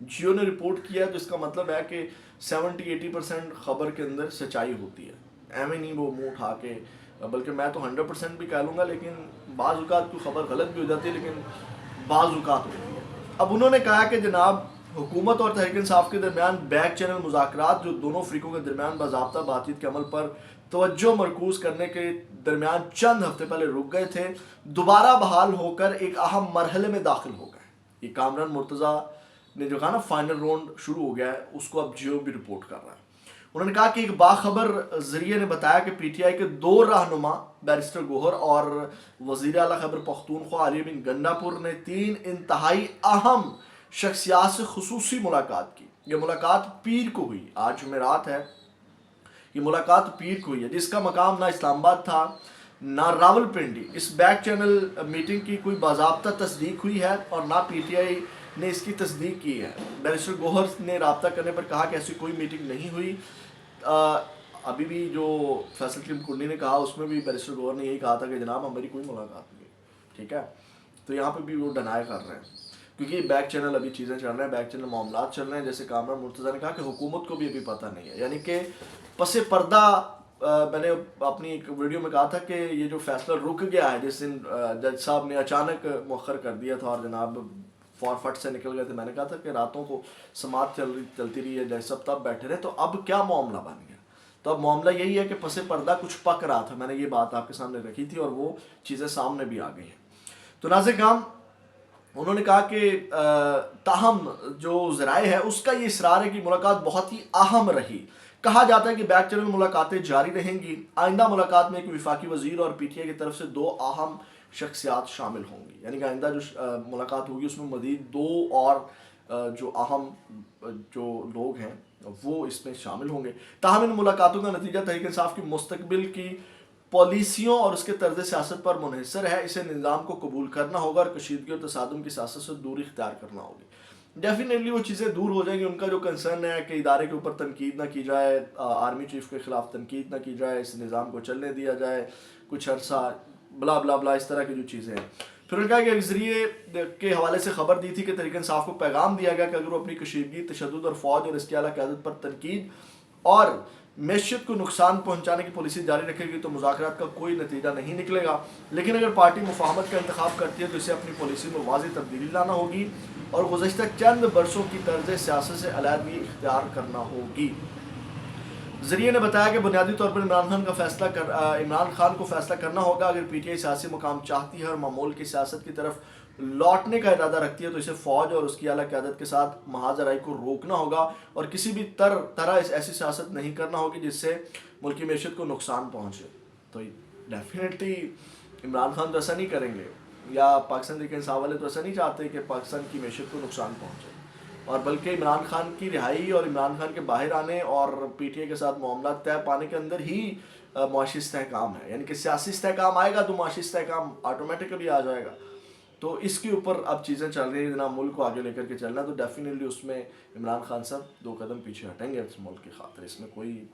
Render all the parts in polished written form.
جیو نے رپورٹ کیا تو اس کا مطلب ہے کہ 70-80% خبر کے اندر سچائی ہوتی ہے، ایویں نہیں وہ منہ اٹھا کے، بلکہ میں تو 100% بھی کہہ لوں گا، لیکن بعض اوقات کوئی خبر غلط بھی ہو جاتی ہے، لیکن بعض اوقات ہوتی ہے۔ اب انہوں نے کہا کہ جناب حکومت اور تحریک انصاف کے درمیان بیک چینل مذاکرات جو دونوں فریقوں کے درمیان باضابطہ بات چیت کے عمل پر توجہ مرکوز کرنے کے درمیان چند ہفتے پہلے رک گئے تھے، دوبارہ بحال ہو کر ایک اہم مرحلے میں داخل ہو گئے۔ یہ کامران مرتضیٰ نے جو کہا نا فائنل راؤنڈ شروع ہو گیا ہے، اس کو اب جیو بھی رپورٹ کر رہا ہے۔ انہوں نے کہا کہ ایک باخبر ذریعے نے بتایا کہ پی ٹی آئی کے 2 رہنما بیرسٹر گوہر اور وزیر اعلیٰ خیبر پختونخوا علی بن گنڈاپور نے 3 انتہائی اہم شخصیات سے خصوصی ملاقات کی۔ یہ ملاقات پیر کو ہوئی، آج جمعرات ہے، یہ ملاقات پیر کو ہوئی ہے، جس کا مقام نہ اسلام آباد تھا نہ راول پنڈی۔ اس بیک چینل میٹنگ کی کوئی باضابطہ تصدیق ہوئی ہے اور نہ پی ٹی آئی نے اس کی تصدیق کی ہے۔ بیرسٹر گوہر نے رابطہ کرنے پر کہا کہ ایسی کوئی میٹنگ نہیں ہوئی۔ ابھی بھی جو فیصل کریم کنڈی نے کہا اس میں بھی بیرسٹر گوہر نے یہی کہا تھا کہ جناب ہماری کوئی ملاقات نہیں، ٹھیک ہے، تو یہاں پہ بھی وہ ڈینائی کر رہے ہیں کیونکہ یہ بیک چینل ابھی چیزیں چل رہے ہیں، بیک چینل معاملات چل رہے ہیں، جیسے کامران مرتضیٰ نے کہا کہ حکومت کو بھی ابھی پتہ نہیں ہے، یعنی کہ پس پردہ میں نے اپنی ایک ویڈیو میں کہا تھا کہ یہ جو فیصلہ رک گیا ہے جس دن جج صاحب نے اچانک مؤخر کر دیا تھا اور جناب فٹ سے نکل گئے تھے، میں نے کہا تھا کہ راتوں کو سماعت چلتی رہی ہے، جج صاحب تب بیٹھے رہے، تو اب کیا معاملہ بن گیا؟ تو اب معاملہ یہی ہے کہ پس پردہ کچھ پک رہا تھا، میں نے یہ بات آپ کے سامنے رکھی تھی اور وہ چیزیں سامنے بھی آ گئی ہیں۔ تو ناظرین کرام، انہوں نے کہا کہ تاہم جو ذرائع ہے اس کا یہ اصرار ہے کہ ملاقات بہت ہی اہم رہی۔ کہا جاتا ہے کہ بیک چینل ملاقاتیں جاری رہیں گی۔ آئندہ ملاقات میں ایک وفاقی وزیر اور پی ٹی آئی کی طرف سے 2 اہم شخصیات شامل ہوں گی، یعنی کہ آئندہ جو ملاقات ہوگی اس میں مزید 2 اور جو اہم جو لوگ ہیں وہ اس میں شامل ہوں گے۔ تاہم ان ملاقاتوں کا نتیجہ تحریک انصاف کی مستقبل کی پالیسیوں اور اس کے طرز سیاست پر منحصر ہے۔ اسے نظام کو قبول کرنا ہوگا اور کشیدگی اور تصادم کی سیاست سے دوری اختیار کرنا ہوگی۔ ڈیفینیٹلی وہ چیزیں دور ہو جائیں گی۔ ان کا جو کنسرن ہے کہ ادارے کے اوپر تنقید نہ کی جائے، آرمی چیف کے خلاف تنقید نہ کی جائے، اس نظام کو چلنے دیا جائے کچھ عرصہ، بلا بلا بلا، اس طرح کی جو چیزیں ہیں۔ پھر انہوں نے کہا کہ ایک ذریعے کے حوالے سے خبر دی تھی کہ تحریک انصاف کو پیغام دیا گیا کہ اگر وہ اپنی کشیدگی، تشدد اور فوج اور اس کی اعلیٰ قیادت پر تنقید اور معیشت کو نقصان پہنچانے کی پالیسی جاری رکھے گی تو مذاکرات کا کوئی نتیجہ نہیں نکلے گا، لیکن اگر پارٹی مفاہمت کا انتخاب کرتی ہے تو اسے اپنی پالیسی میں واضح تبدیلی لانا ہوگی اور گزشتہ چند برسوں کی طرز سیاست سے علیحدگی اختیار کرنا ہوگی۔ ذریعے نے بتایا کہ بنیادی طور پر عمران خان کو فیصلہ کرنا ہوگا۔ اگر پی ٹی آئی سیاسی مقام چاہتی ہے اور معمول کی سیاست کی طرف لوٹنے کا ارادہ رکھتی ہے تو اسے فوج اور اس کی اعلیٰ قیادت کے ساتھ محاذ رائی کو روکنا ہوگا اور کسی بھی طرح ایسی سیاست نہیں کرنا ہوگی جس سے ملکی معیشت کو نقصان پہنچے۔ تو ڈیفینیٹلی عمران خان تو ایسا نہیں کریں گے، یا پاکستان تحریک انصاف والے تو ایسا نہیں چاہتے کہ پاکستان کی معیشت کو نقصان پہنچے، اور بلکہ عمران خان کی رہائی اور عمران خان کے باہر آنے اور پی ٹی آئی کے ساتھ معاملات طے پانے کے اندر ہی معاشی استحکام ہے، یعنی کہ سیاسی استحکام آئے گا تو معاشی استحکام آٹومیٹکلی آ جائے گا۔ تو اس کے اوپر اب چیزیں چل رہی ہیں، جناب ملک کو آگے لے کر کے چلنا ہے، تو ڈیفینیٹلی اس میں عمران خان صاحب 2 قدم پیچھے ہٹیں گے اس ملک کی خاطر، اس میں کوئی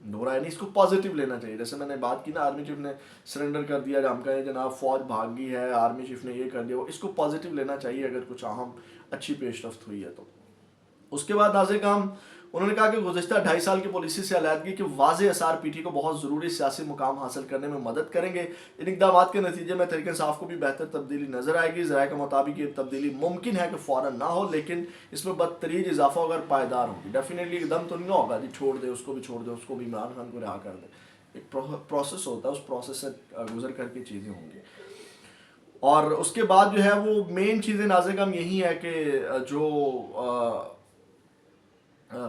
دو رائے نہیں۔ اس کو پازیٹیو لینا چاہیے، جیسے میں نے بات کی نا، آرمی چیف نے سرنڈر کر دیا، ہم کہیں جناب فوج بھاگ گئی ہے، آرمی چیف نے یہ کر دیا، اس کو پازیٹیو لینا چاہیے اگر کچھ اہم اچھی پیش رفت ہوئی ہے تو۔ اس کے بعد ناظرین کرام، انہوں نے کہا کہ گزشتہ 2.5 سال کی پالیسی سے علیحدگی کے واضح اثار پی ٹی کو بہت ضروری سیاسی مقام حاصل کرنے میں مدد کریں گے۔ ان اقدامات کے نتیجے میں تحریک انصاف کو بھی بہتر تبدیلی نظر آئے گی۔ ذرائع کے مطابق یہ تبدیلی ممکن ہے کہ فوراً نہ ہو، لیکن اس میں بدتریج اضافہ اگر پائیدار ہوگی۔ ڈیفینیٹلی ایک دم تو نہیں ہوگا جی چھوڑ دے اس کو بھی، چھوڑ دے اس کو بھی، عمران خان کو رہا کر دے، ایک پروسیس ہوتا ہے، اس پروسیس سے گزر کر کے چیزیں ہوں گی۔ اور اس کے بعد جو ہے وہ مین چیزیں ناظرین کرام یہی ہے کہ جو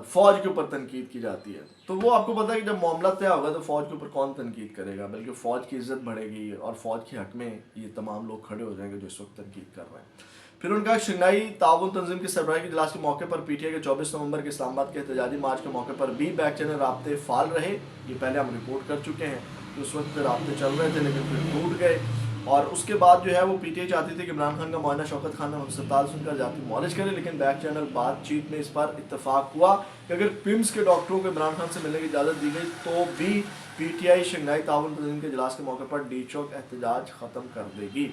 فوج کے اوپر تنقید کی جاتی ہے، تو وہ آپ کو پتا ہے کہ جب معاملہ طے ہوگا تو فوج کے اوپر کون تنقید کرے گا، بلکہ فوج کی عزت بڑھے گی اور فوج کے حق میں یہ تمام لوگ کھڑے ہو جائیں گے جو اس وقت تنقید کر رہے ہیں۔ پھر ان کا شنگھائی تعاون تنظیم کی سربراہی کے اجلاس کے موقع پر پی ٹی آئی کے 24 نومبر کے اسلام آباد کے احتجاجی مارچ کے موقع پر بھی بیک چینل رابطے فعال رہے۔ یہ پہلے ہم رپورٹ کر چکے ہیں کہ اس وقت رابطے چل رہے تھے لیکن پھر ٹوٹ گئے، اور اس کے بعد جو ہے وہ پی ٹی آئی چاہتی تھی کہ عمران خان کا معائنہ شوکت خان نے ہسپتال سے ان کا ذاتی معالج کرے، لیکن بیک چینل بات چیت میں اس پر اتفاق ہوا کہ اگر پمس کے ڈاکٹروں کو عمران خان سے ملنے کی اجازت دی گئی تو بھی پی ٹی آئی شنگھائی تعاون تنظیم کے اجلاس کے موقع پر ڈی چوک احتجاج ختم کر دے گی۔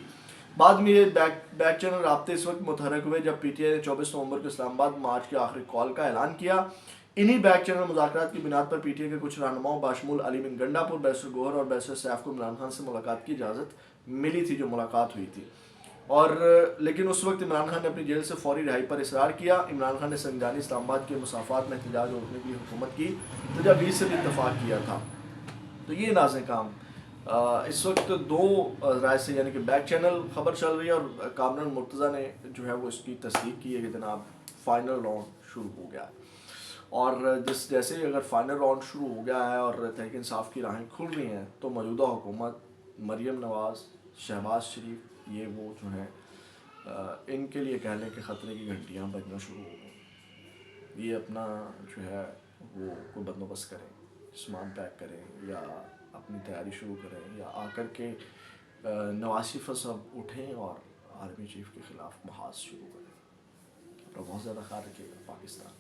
بعد میں یہ بیک چینل رابطے اس وقت متحرک ہوئے جب پی ٹی آئی نے 24 نومبر کو اسلام آباد مارچ کے آخری کال کا اعلان کیا. انہی بیک چینل مذاکرات کی بنیاد پر پی ٹی آئی کے کچھ رہنماؤں باشمول علی بن گنڈا پور، بیرسٹر گوہر اور بیرسٹر سیف کو عمران خان سے ملاقات کی اجازت ملی تھی، جو ملاقات ہوئی تھی. اور لیکن اس وقت عمران خان نے اپنی جیل سے فوری رہائی پر اصرار کیا. عمران خان نے سنجانی اسلام آباد کے مسافات میں احتجاج روکنے کی حکومت کی تجاویز سے بھی اتفاق کیا تھا. تو یہ ناظرین کام اس وقت دو رائے سے یعنی کہ بیک چینل خبر چل رہی ہے اور کامران مرتضیٰ نے جو ہے وہ اس کی تصدیق کی ہے کہ جناب فائنل راؤنڈ شروع ہو گیا ہے. اور جیسے ہی اگر فائنل راؤنڈ شروع ہو گیا ہے اور تحریک انصاف کی راہیں کھل رہی ہیں تو موجودہ حکومت مریم نواز، شہباز شریف، یہ وہ جو ہیں ان کے لیے کہہ لیں کہ خطرے کی گھنٹیاں بجنا شروع ہو گئیں. یہ اپنا جو ہے وہ کوئی بندوبست کریں، سامان پیک کریں یا اپنی تیاری شروع کریں یا آ کر کے نواز شریف صاحب اٹھیں اور آرمی چیف کے خلاف محاذ شروع کریں. بہت زیادہ خیال رکھیے گا. پاکستان